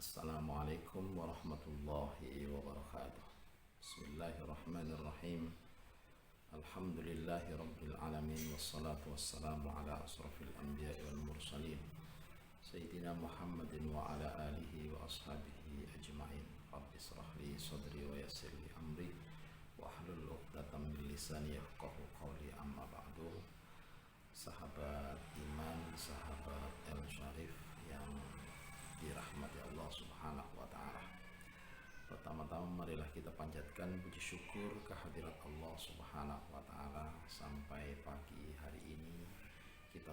Assalamualaikum warahmatullahi wabarakatuh. Bismillahirrahmanirrahim. Alhamdulillahi rabbil alamin. Wassalatu wassalamu ala asrafil anbiya'i wal mursalin Sayyidina Muhammadin wa ala alihi wa ashabihi ajma'in. Rabbi israh li sadri wa yassir li amri wahlul 'uqdatam min lisani yafqahu qawli, amma ba'du. Sahabat iman, sahabat El Syarif yang dirahmati Allah Subhanahu wa taala. Pertama-tama marilah kita panjatkan puji syukur kehadirat Allah Subhanahu wa taala sampai pagi hari ini kita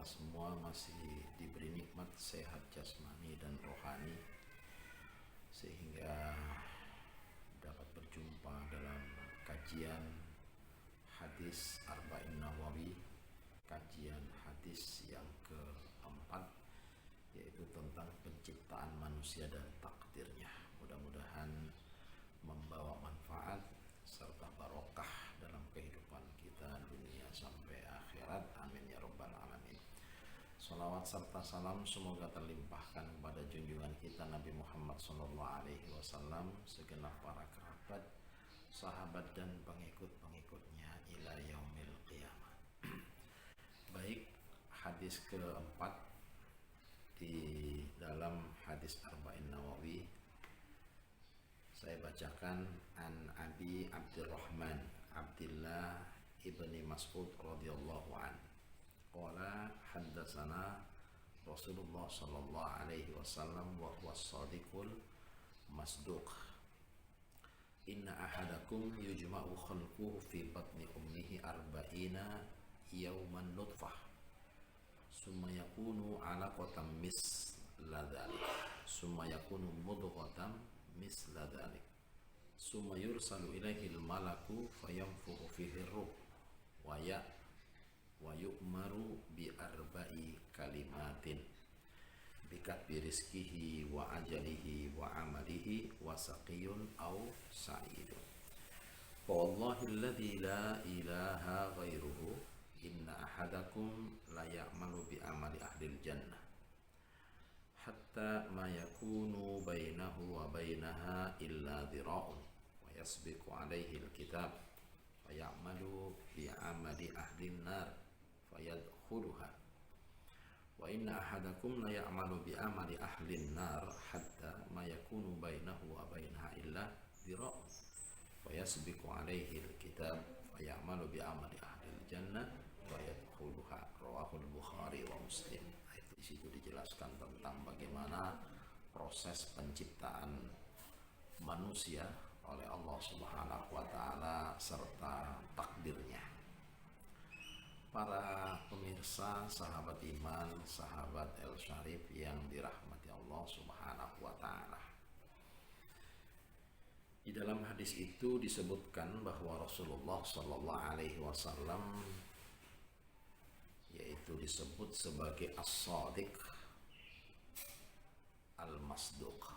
semua masih diberi nikmat sehat jasmani dan rohani sehingga dapat berjumpa dalam kajian hadis Arba'in Nawawi, kajian hadis yang keempat, yaitu tentang penciptaan manusia dan takdirnya. Mudah-mudahan membawa manfaat serta barokah dalam kehidupan kita dunia sampai akhirat. Amin ya rabbal alamin. Salawat serta salam semoga terlimpahkan kepada junjungan kita Nabi Muhammad SAW, segenap para kerabat, sahabat dan pengikut-pengikutnya ila yaumil qiyamah. Baik, hadis keempat di dalam hadis Arba'in Nawawi saya bacakan an Abi Abdurrahman Abdullah ibni Mas'ud radhiyallahu an qala haddatsana Rasulullah sallallahu alaihi wasallam wa huwa shadiqul masduq inna ahadakum yujma'u khalquhu fi batni ummihi arba'ina yawman nutfah summa yakunu alaqatan misla dzalik summa yakunu mudghatan misla dzalik summa yursalu ilaihi al-malaku fayanfukhu fihi ar-ruh wa yu'maru bi arba'i kalimatin bikatbi rizqihi wa ajalihi wa amalihi wa saqiyun aw sa'idun fa wallahi alladzi la ilaha ghairuhu inna ahadakum la ya'malu bi amali ahlil jannah hatta ma yakunu bainahu wa bainaha illa dhira'un wa yasbiqu alaihi alkitab fa ya'malu bi amali ahlin nar fayadkhuluha wa inna ahadakum la ya'malu bi amali ahlin nar hatta ma yakunu bainahu wa bainaha illa dhira'un wa yasbiqu alaihi alkitab fa ya'malu bi amali ahlil jannah wa yadkhuluha. Rawahul Bukhari wa Muslim. Di situ dijelaskan tentang bagaimana proses penciptaan manusia oleh Allah Subhanahu wa taala serta takdirnya. Para pemirsa, sahabat iman, sahabat El Syarif yang dirahmati Allah Subhanahu wa taala. Di dalam hadis itu disebutkan bahwa Rasulullah sallallahu alaihi wasallam yaitu disebut sebagai as-sadiq al-masduq.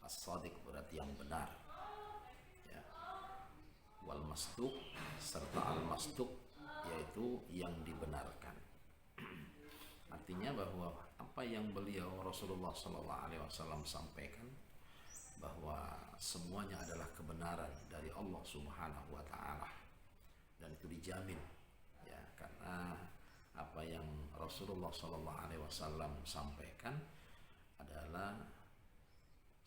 As-sadiq berarti yang benar, ya. Wal masduq serta al-masduq yaitu yang dibenarkan. Artinya bahwa apa yang beliau Rasulullah SAW sampaikan bahwa semuanya adalah kebenaran dari Allah Subhanahu wa taala dan itu dijamin, ya, karena apa yang Rasulullah SAW sampaikan adalah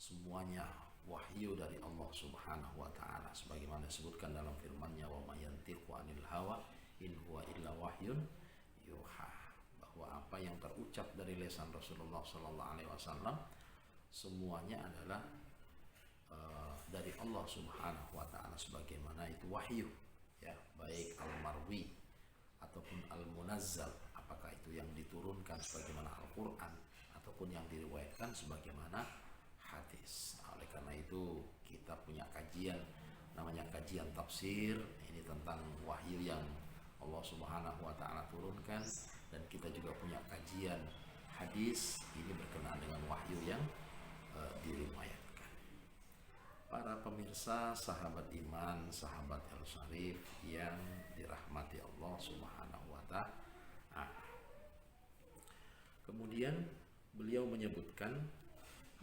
semuanya wahyu dari Allah Subhanahu wa taala sebagaimana disebutkan dalam firman-Nya wa may yantiqu 'anil hawa in huwa illa wahyun yuha, bahwa apa yang terucap dari lisan Rasulullah SAW semuanya adalah dari Allah Subhanahu wa taala sebagaimana itu wahyu, ya, baik al-marwi ataupun al-munazzal, apakah itu yang diturunkan sebagaimana Al-Quran ataupun yang diriwayatkan sebagaimana hadis. Oleh karena itu kita punya kajian namanya kajian tafsir, ini tentang wahyu yang Allah Subhanahu wa taala turunkan, dan kita juga punya kajian hadis, ini berkenaan dengan wahyu yang diriwayatkan. Para pemirsa, sahabat iman, sahabat El Syarif yang dirahmati Allah Subhanahu wa taala. Kemudian beliau menyebutkan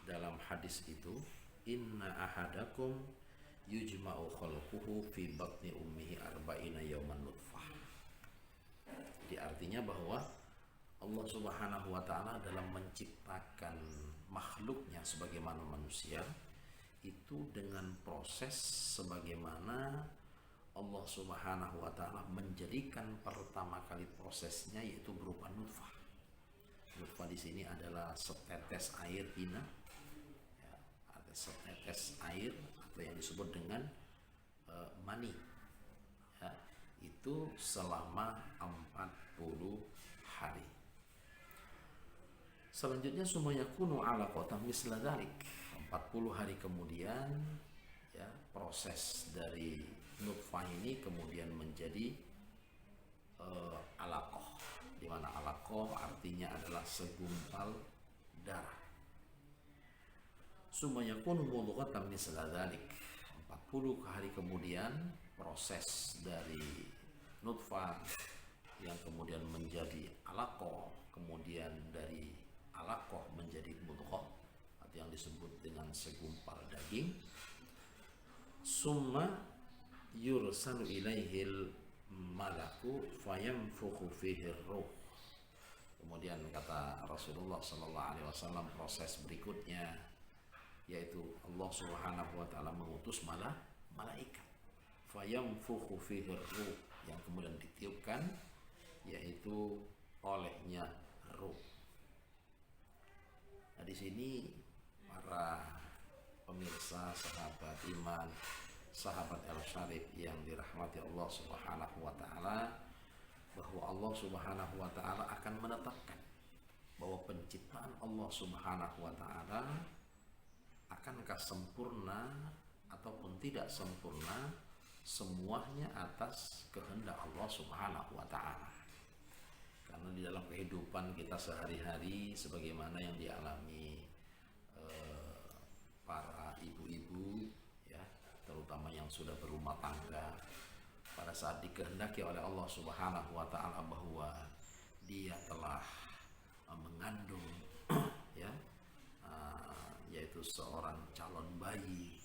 dalam hadis itu, inna ahadakum yujma'u khalquhu fi batni ummihi arba'ina yawman nutfah. Jadi artinya bahwa Allah Subhanahu wa taala dalam menciptakan makhluknya sebagaimana manusia itu dengan proses sebagaimana Allah Subhanahu wa taala menjadikan pertama kali prosesnya yaitu berupa nutfah. Nutfah di sini adalah setetes air inah, ya, ada setetes air atau yang disebut dengan mani. Ya, itu selama 40 hari. Selanjutnya semuanya kunu ala kota misla dzalik. 40 hari kemudian ya, proses dari nutfah ini kemudian menjadi alaqah, di mana alaqah artinya adalah segumpal darah. Semuanya kunu mudghatan misla dzalik. 40 hari kemudian proses dari nutfah yang kemudian menjadi alaqah, kemudian dari alaqah menjadi mudghah atau yang disebut dengan segumpal daging. Summa yursalu ilaihil malaku fayanfukhu fihi ruh. Kemudian kata Rasulullah sallallahu alaihi wasallam, proses berikutnya yaitu Allah Subhanahu wa taala mengutus malaikat fayanfukhu fihi ruh, yang kemudian ditiupkan yaitu olehnya ruh. Nah, di sini para pemirsa, sahabat iman, sahabat El-Syarif yang dirahmati Allah Subhanahu wa taala, bahwa Allah Subhanahu wa taala akan menetapkan bahwa penciptaan Allah Subhanahu wa taala akankah sempurna ataupun tidak sempurna, semuanya atas kehendak Allah Subhanahu wa taala. Karena di dalam kehidupan kita sehari-hari sebagaimana yang dialami para ibu-ibu ya, terutama yang sudah berumah tangga, pada saat dikehendaki oleh Allah Subhanahu wa taala bahwa dia telah mengandung ya, yaitu seorang calon bayi,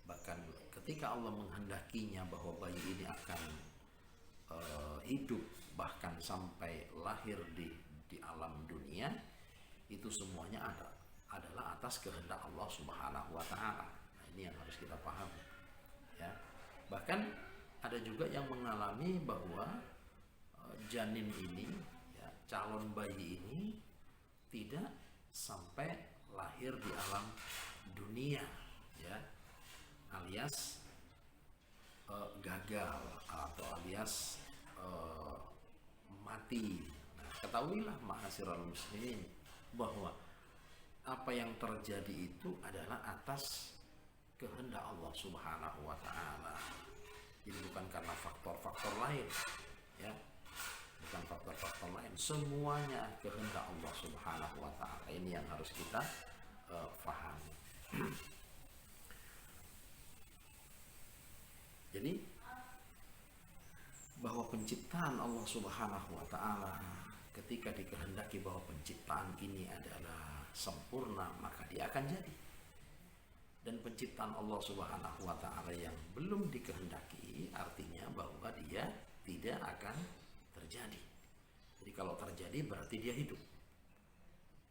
bahkan ketika Allah menghendakinya bahwa bayi ini akan hidup bahkan sampai lahir di alam dunia, itu semuanya adalah atas kehendak Allah Subhanahu wa taala. Nah, ini yang harus kita pahami ya. Bahkan ada juga yang mengalami bahwa janin ini ya, calon bayi ini tidak sampai lahir di alam dunia ya, alias gagal atau alias mati. Nah, ketahuilah ma'asyiral muslimin bahwa apa yang terjadi itu adalah atas kehendak Allah Subhanahu wa taala. Jadi bukan karena faktor-faktor lain ya. Bukan faktor-faktor lain, semuanya kehendak Allah Subhanahu wa taala. Ini yang harus kita pahami. Jadi bahwa penciptaan Allah Subhanahu wa taala ketika dikehendaki bahwa penciptaan ini adalah sempurna, maka dia akan jadi. Dan penciptaan Allah Subhanahu wa taala yang belum dikehendaki artinya bahwa dia tidak akan terjadi. Jadi kalau terjadi berarti dia hidup.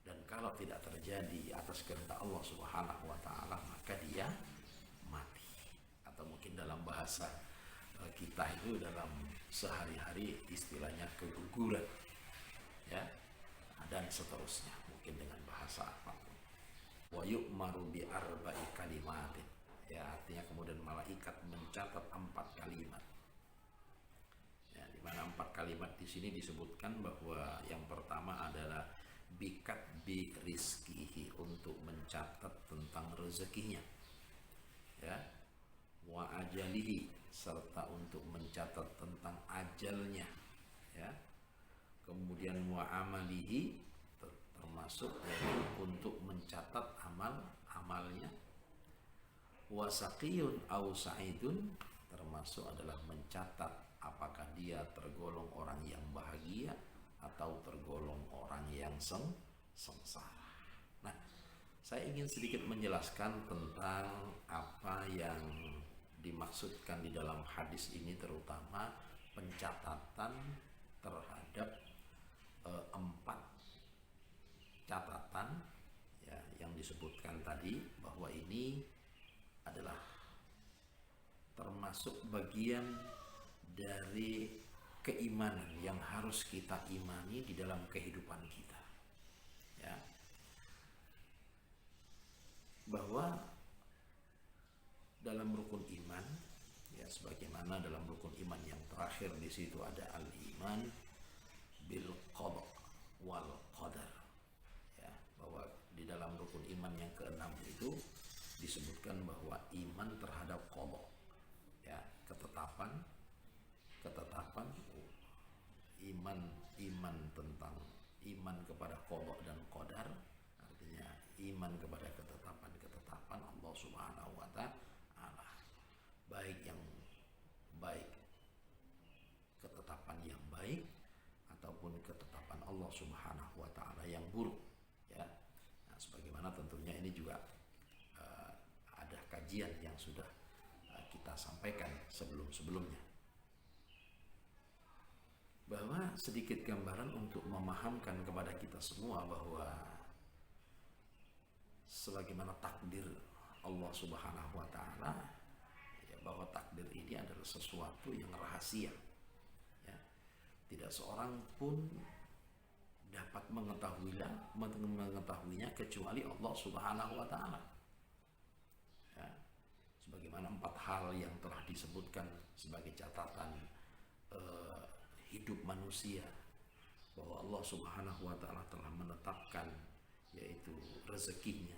Dan kalau tidak terjadi atas kehendak Allah Subhanahu wa taala, maka dia mati. Atau mungkin dalam bahasa kita itu dalam sehari-hari istilahnya keguguran ya, dan seterusnya, mungkin dengan bahasa apapun. Wa yu'maru bi arba'i kalimatin ya, artinya kemudian malaikat mencatat 4 kalimat ya, di mana 4 kalimat di sini disebutkan bahwa yang pertama adalah bikat bi rizkihi, untuk mencatat tentang rezekinya ya, wa ajalihi, serta untuk mencatat tentang ajalnya ya, kemudian wa amalihi, termasuk untuk mencatat amalnya, wa saqiyun au sa'idun, termasuk adalah mencatat apakah dia tergolong orang yang bahagia atau tergolong orang yang sengsara. Nah, Saya ingin sedikit menjelaskan tentang apa yang dimaksudkan di dalam hadis ini, terutama pencatatan terhadap 4 catatan ya, yang disebutkan tadi, bahwa ini adalah termasuk bagian dari keimanan yang harus kita imani di dalam kehidupan kita, ya, bahwa dalam rukun iman, ya, sebagaimana dalam rukun iman yang terakhir di situ ada al-iman bil qada wal qadar, ya, bahwa di dalam rukun iman yang keenam itu disebutkan bahwa iman terhadap qada, ya, ketetapan iman tentang iman kepada qada dan qadar, artinya iman kepada ketetapan Allah Subhanahu wa taala, baik yang baik, ketetapan yang baik ataupun ketetapan Allah Subhanahu wa taala yang buruk, ya. Nah, sebagaimana tentunya ini juga ada kajian yang sudah kita sampaikan sebelum-sebelumnya, bahwa sedikit gambaran untuk memahamkan kepada kita semua bahwa sebagaimana takdir Allah Subhanahu wa taala, ya, bahwa takdir ini adalah sesuatu yang rahasia, ya. Tidak seorang pun dapat mengetahuinya kecuali Allah Subhanahu wa taala, ya. Sebagaimana 4 hal yang telah disebutkan sebagai catatan hidup manusia, bahwa Allah Subhanahu wa taala telah menetapkan yaitu rezekinya,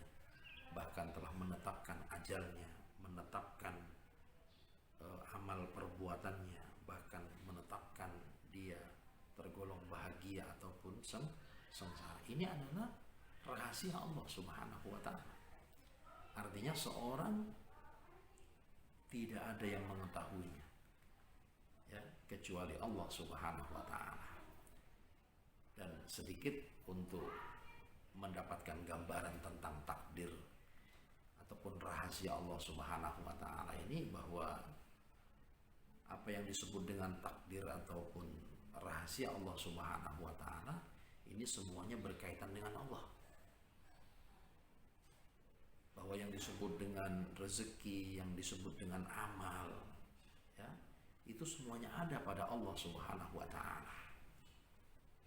bahkan telah menetapkan ajalnya, menetapkan amal perbuatannya, bahkan menetapkan dia tergolong bahagia ataupun sengsara. Ini adalah rahasia Allah Subhanahu wa taala. Artinya seorang tidak ada yang mengetahuinya, ya, kecuali Allah Subhanahu wa taala. Dan sedikit untuk mendapatkan gambaran tentang takdir ataupun rahasia Allah Subhanahu wa taala ini, bahwa apa yang disebut dengan takdir ataupun rahasia Allah Subhanahu wa taala ini semuanya berkaitan dengan Allah. Bahwa yang disebut dengan rezeki, yang disebut dengan amal, ya, itu semuanya ada pada Allah Subhanahu wa taala.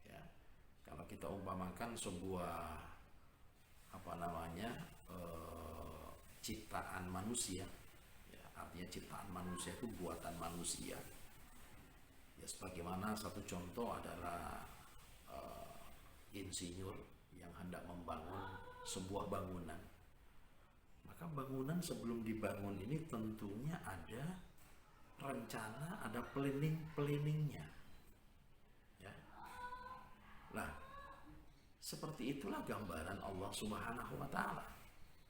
Ya. Kalau kita umpamakan sebuah ciptaan manusia, ya, artinya ciptaan manusia itu buatan manusia. Ya, sebagaimana satu contoh adalah insinyur yang hendak membangun sebuah bangunan. Maka bangunan sebelum dibangun ini tentunya ada rencana, ada planningnya, ya. Nah, seperti itulah gambaran Allah Subhanahu wa taala.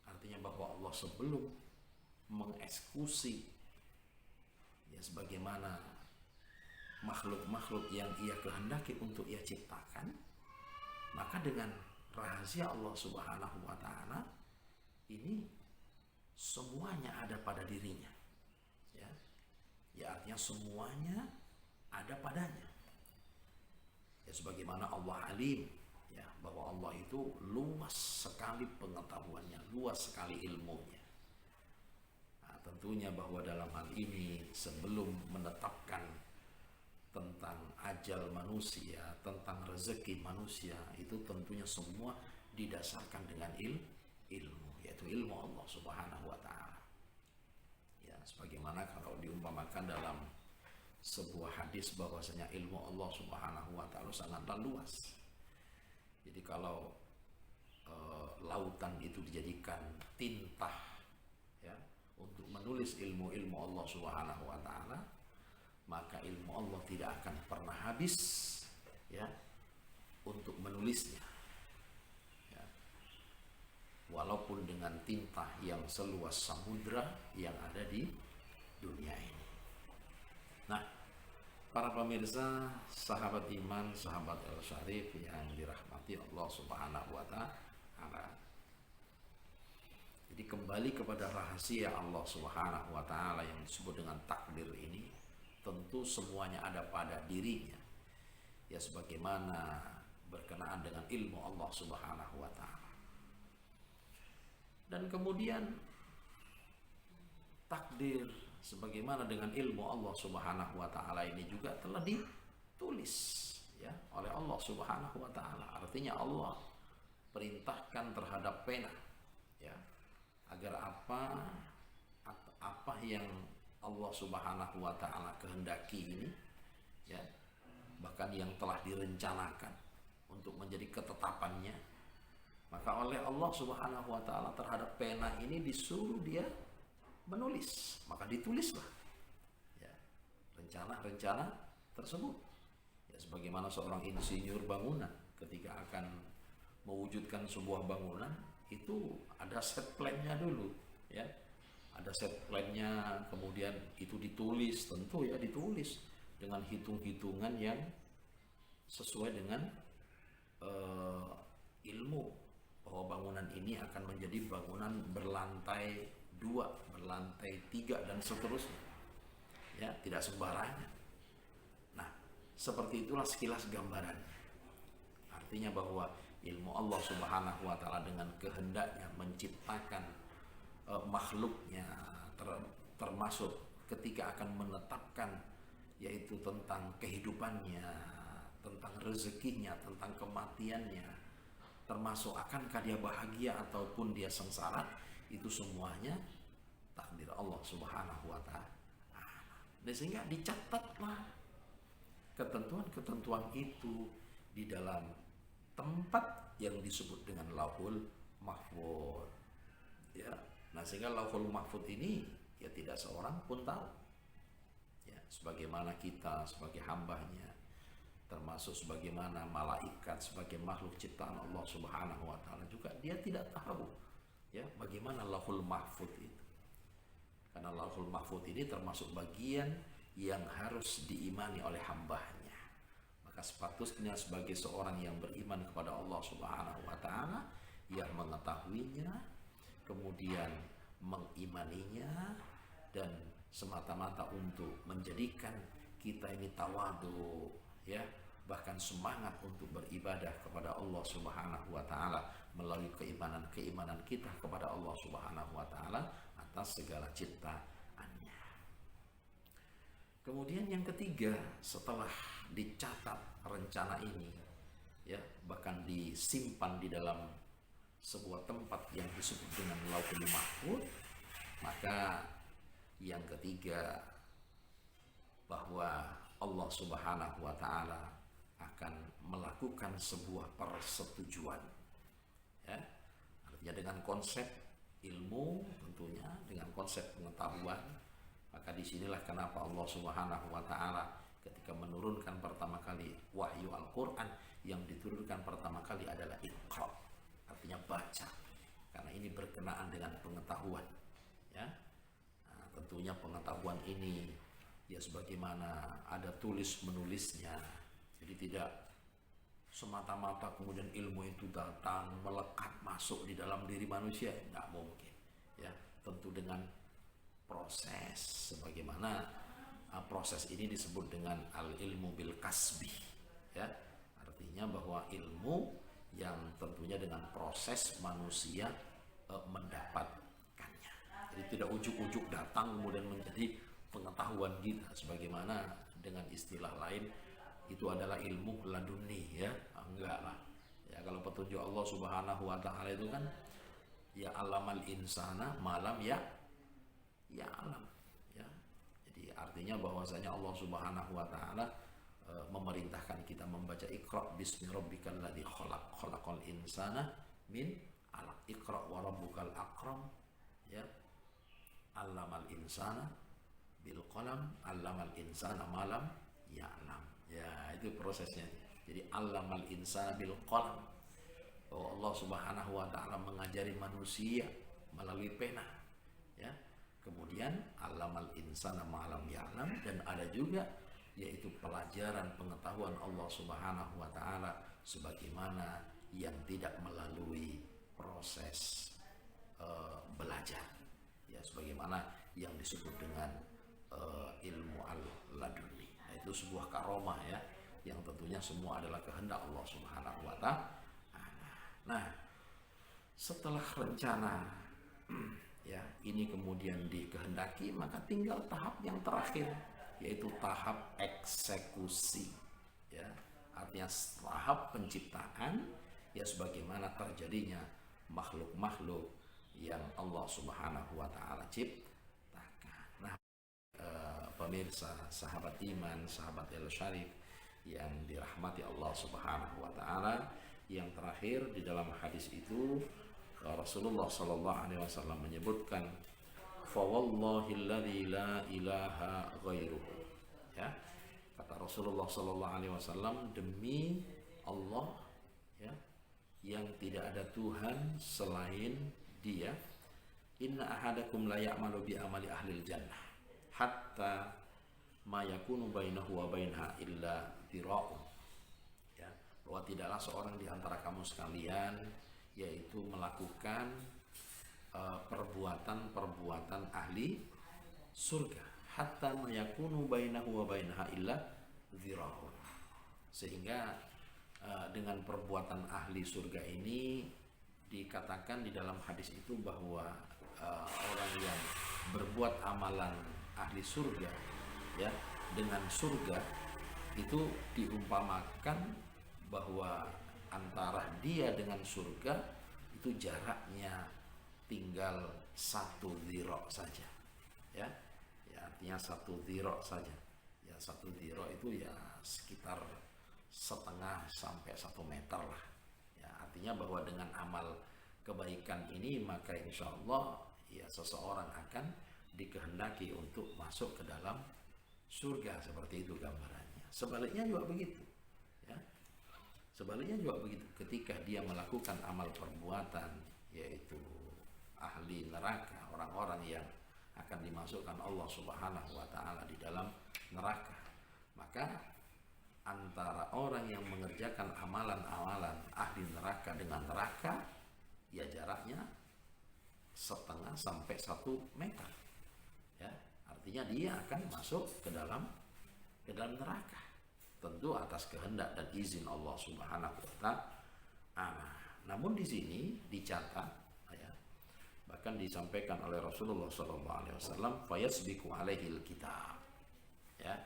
Artinya bahwa Allah sebelum mengeksekusi, ya, sebagaimana makhluk-makhluk yang ia kehendaki untuk ia ciptakan, maka dengan rahasia Allah Subhanahu wa taala ini semuanya ada pada dirinya, ya. Ya, artinya semuanya ada padanya. Ya, sebagaimana Allah alim, ya, bahwa Allah itu luas sekali pengetahuannya, luas sekali ilmunya. Nah, tentunya bahwa dalam hal ini sebelum menetapkan tentang ajal manusia, tentang rezeki manusia, itu tentunya semua didasarkan dengan ilmu, yaitu ilmu Allah Subhanahu wa taala. Ya, sebagaimana kalau diumpamakan dalam sebuah hadis bahwasanya ilmu Allah Subhanahu wa taala sangatlah luas. Jadi kalau lautan itu dijadikan tinta, ya, untuk menulis ilmu-ilmu Allah Subhanahu wa taala, maka ilmu Allah tidak akan pernah habis, ya, untuk menulisnya, ya. Walaupun dengan tinta yang seluas samudra yang ada di dunia ini. Nah, para pemirsa, sahabat iman, sahabat El Syarif yang dirahmati Allah Subhanahu wa taala, Jadi kembali kepada rahasia Allah Subhanahu wa taala yang disebut dengan takdir ini, tentu semuanya ada pada dirinya. Ya sebagaimana berkenaan dengan ilmu Allah Subhanahu wa taala. Dan kemudian takdir sebagaimana dengan ilmu Allah Subhanahu wa taala ini juga telah ditulis ya oleh Allah Subhanahu wa taala. Artinya Allah perintahkan terhadap pena ya agar apa yang Allah Subhanahu wa taala kehendaki ini ya, bahkan yang telah direncanakan untuk menjadi ketetapannya, maka oleh Allah Subhanahu wa taala terhadap pena ini disuruh dia menulis, maka ditulislah ya rencana-rencana tersebut. Ya sebagaimana seorang insinyur bangunan ketika akan mewujudkan sebuah bangunan itu ada set plan-nya dulu ya. Ada set plan-nya, kemudian itu ditulis, tentu ya ditulis dengan hitung-hitungan yang sesuai dengan ilmu bahwa bangunan ini akan menjadi bangunan berlantai 2, berlantai 3 dan seterusnya. Ya, tidak sembarangan. Nah, seperti itulah sekilas gambarannya. Artinya bahwa ilmu Allah Subhanahu wa taala dengan kehendaknya menciptakan makhluknya, termasuk ketika akan menetapkan yaitu tentang kehidupannya, tentang rezekinya, tentang kematiannya, termasuk akankah dia bahagia ataupun dia sengsara, itu semuanya takdir Allah Subhanahu wa taala. Dan sehingga dicatatlah ketentuan-ketentuan itu di dalam tempat yang disebut dengan Lauhul Mahfuz. Ya, nah sehingga Lauhul Mahfuz ini ya tidak seorang pun tahu. Ya, sebagaimana kita sebagai hambanya, termasuk sebagaimana malaikat sebagai makhluk ciptaan Allah Subhanahu wa taala juga dia tidak tahu ya bagaimana Lauhul Mahfuz itu. Karena Lauhul Mahfuz ini termasuk bagian yang harus diimani oleh hambanya. Maka sepatutnya sebagai seorang yang beriman kepada Allah Subhanahu wa taala yang mengetahuinya, kemudian mengimaninya, dan semata-mata untuk menjadikan kita ini tawadu ya, bahkan semangat untuk beribadah kepada Allah Subhanahu wa taala melalui keimanan kita kepada Allah Subhanahu wa taala atas segala ciptaannya. Kemudian yang ketiga, setelah dicatat rencana ini ya, bahkan disimpan di dalam sebuah tempat yang disebut dengan Lauhul Mahfuz, maka yang ketiga bahwa Allah Subhanahu wa taala akan melakukan sebuah persetujuan ya, artinya dengan konsep ilmu, tentunya dengan konsep pengetahuan. Maka disinilah kenapa Allah Subhanahu wa taala ketika menurunkan pertama kali wahyu Al-Quran, yang diturunkan pertama kali adalah Iqra, artinya baca, karena ini berkenaan dengan pengetahuan ya. Nah, tentunya pengetahuan ini ya sebagaimana ada tulis menulisnya, jadi tidak semata-mata kemudian ilmu itu datang melekat masuk di dalam diri manusia, tidak mungkin ya. Tentu dengan proses, sebagaimana proses ini disebut dengan al-ilmu bil kasbi ya, artinya bahwa ilmu yang tentunya dengan proses manusia mendapatkannya. Jadi tidak ujuk-ujuk datang kemudian menjadi pengetahuan kita, sebagaimana dengan istilah lain itu adalah ilmu laduni ya, enggak lah ya. Kalau petunjuk Allah Subhanahu wa taala itu kan ya alamal insana malam ya alam ya. Jadi artinya bahwasanya Allah Subhanahu wa taala memerintahkan kita membaca Iqra bismi rabbikal ladzi khalaq, khalaqal insana min 'alaq, Iqra wa rabbukal akram ya, 'allamal insana bil qalam, 'allamal insana ma lam ya'lam. Ya, itu prosesnya. Jadi 'allamal insana bil qalam, bahwa Allah Subhanahu wa taala mengajari manusia melalui pena ya. Kemudian 'allamal insana ma lam ya'lam, dan ada juga yaitu pelajaran pengetahuan Allah Subhanahu wa taala sebagaimana yang tidak melalui proses belajar. Ya, sebagaimana yang disebut dengan ilmu al-laduni. Nah, itu sebuah karomah ya, yang tentunya semua adalah kehendak Allah Subhanahu wa taala. Nah, setelah rencana ya ini kemudian dikehendaki, maka tinggal tahap yang terakhir, yaitu tahap eksekusi ya. Artinya tahap penciptaan ya, sebagaimana terjadinya makhluk-makhluk yang Allah Subhanahu wa taala ciptakan. Nah, pemirsa, sahabat iman, sahabat El Syarif yang dirahmati Allah Subhanahu wa taala, yang terakhir di dalam hadis itu Rasulullah sallallahu alaihi wasallam menyebutkan, fa wallahilladzi la ilaha ghairuhu. Ya. Kata Rasulullah sallallahu alaihi wasallam, demi Allah ya, yang tidak ada Tuhan selain Dia, inna ahadakum la ya'malu bi amali ahlil jannah hatta ma yakunu bainahu wa bainaha illa dira'un. Ya, bahwa tidaklah seorang di antara kamu sekalian yaitu melakukan perbuatan-perbuatan ahli surga hatta ma yakunu bainahu wa bainaha illa dira'un. Sehingga dengan perbuatan ahli surga ini dikatakan di dalam hadis itu bahwa orang yang berbuat amalan ahli surga ya dengan surga itu diumpamakan bahwa antara dia dengan surga itu jaraknya tinggal 1 dhira saja ya. Ya, artinya 1 dhira saja ya. 1 dhira itu ya sekitar setengah sampai 1 meter lah ya. Artinya bahwa dengan amal kebaikan ini maka insya Allah ya seseorang akan dikehendaki untuk masuk ke dalam surga, seperti itu gambarannya. Sebaliknya juga begitu ya. Sebaliknya juga begitu, ketika dia melakukan amal perbuatan yaitu ahli neraka, orang-orang yang akan dimasukkan Allah Subhanahu wa taala di dalam neraka, maka antara orang yang mengerjakan amalan-amalan ahli neraka dengan neraka ya jaraknya setengah sampai 1 meter ya. Artinya dia akan masuk ke dalam neraka, tentu atas kehendak dan izin Allah Subhanahu wa taala. Namun di sini dicatat ya, bahkan disampaikan oleh Rasulullah sallallahu alaihi wasallam, fayasbiqu alaihil kitab. Ya.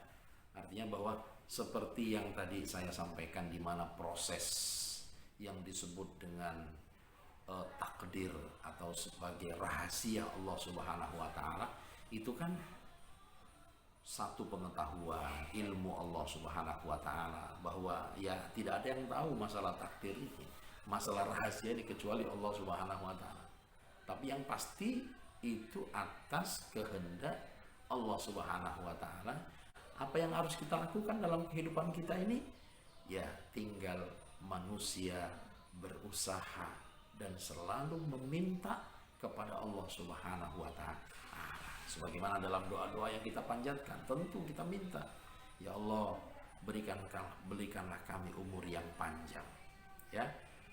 Artinya bahwa seperti yang tadi saya sampaikan, di mana proses yang disebut dengan takdir atau sebagai rahasia Allah Subhanahu wa taala itu kan satu pengetahuan ilmu Allah Subhanahu wa taala, bahwa ya tidak ada yang tahu masalah takdir ini, masalah rahasia ini kecuali Allah Subhanahu wa taala. Tapi yang pasti itu atas kehendak Allah Subhanahu wa taala. Apa yang harus kita lakukan dalam kehidupan kita ini? Ya, tinggal manusia berusaha dan selalu meminta kepada Allah Subhanahu wa taala. Sebagaimana dalam doa-doa yang kita panjatkan, tentu kita minta, ya Allah, berikanlah kami umur yang panjang. Ya,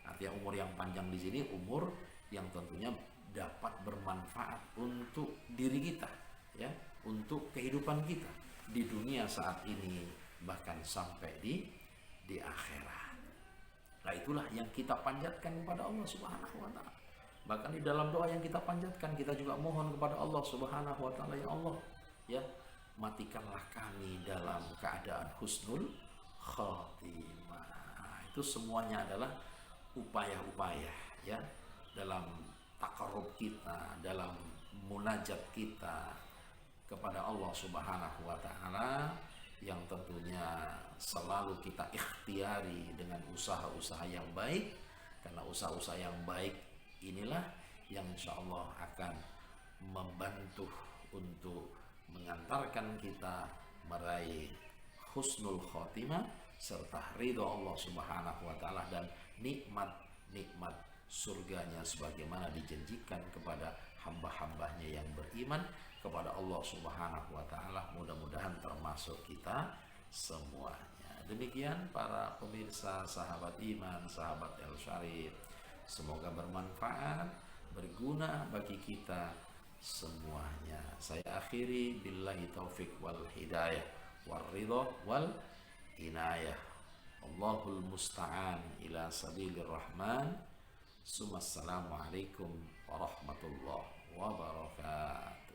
artinya umur yang panjang di sini umur yang tentunya dapat bermanfaat untuk diri kita, ya, untuk kehidupan kita di dunia saat ini, bahkan sampai di akhirat. Nah, itulah yang kita panjatkan kepada Allah Subhanahu wa taala. Bahkan di dalam doa yang kita panjatkan, kita juga mohon kepada Allah Subhanahu wa taala, ya Allah, ya, matikanlah kami dalam keadaan husnul khatimah. Itu semuanya adalah upaya-upaya ya dalam takarrub kita, dalam munajat kita kepada Allah Subhanahu wa taala, yang tentunya selalu kita ikhtiari dengan usaha-usaha yang baik, karena usaha-usaha yang baik inilah yang insya Allah akan membantu untuk mengantarkan kita meraih husnul khotimah serta ridho Allah Subhanahu wa taala dan nikmat-nikmat surganya sebagaimana dijanjikan kepada hamba-hambanya yang beriman kepada Allah Subhanahu wa taala. Mudah-mudahan termasuk kita semuanya. Demikian para pemirsa, sahabat iman, sahabat El Syarif, semoga bermanfaat berguna bagi kita semuanya. Saya akhiri, billahi taufik wal hidayah wal ridha wal inayah. Allahul musta'an ila sabilir rahman. Assalamualaikum warahmatullahi wabarakatuh.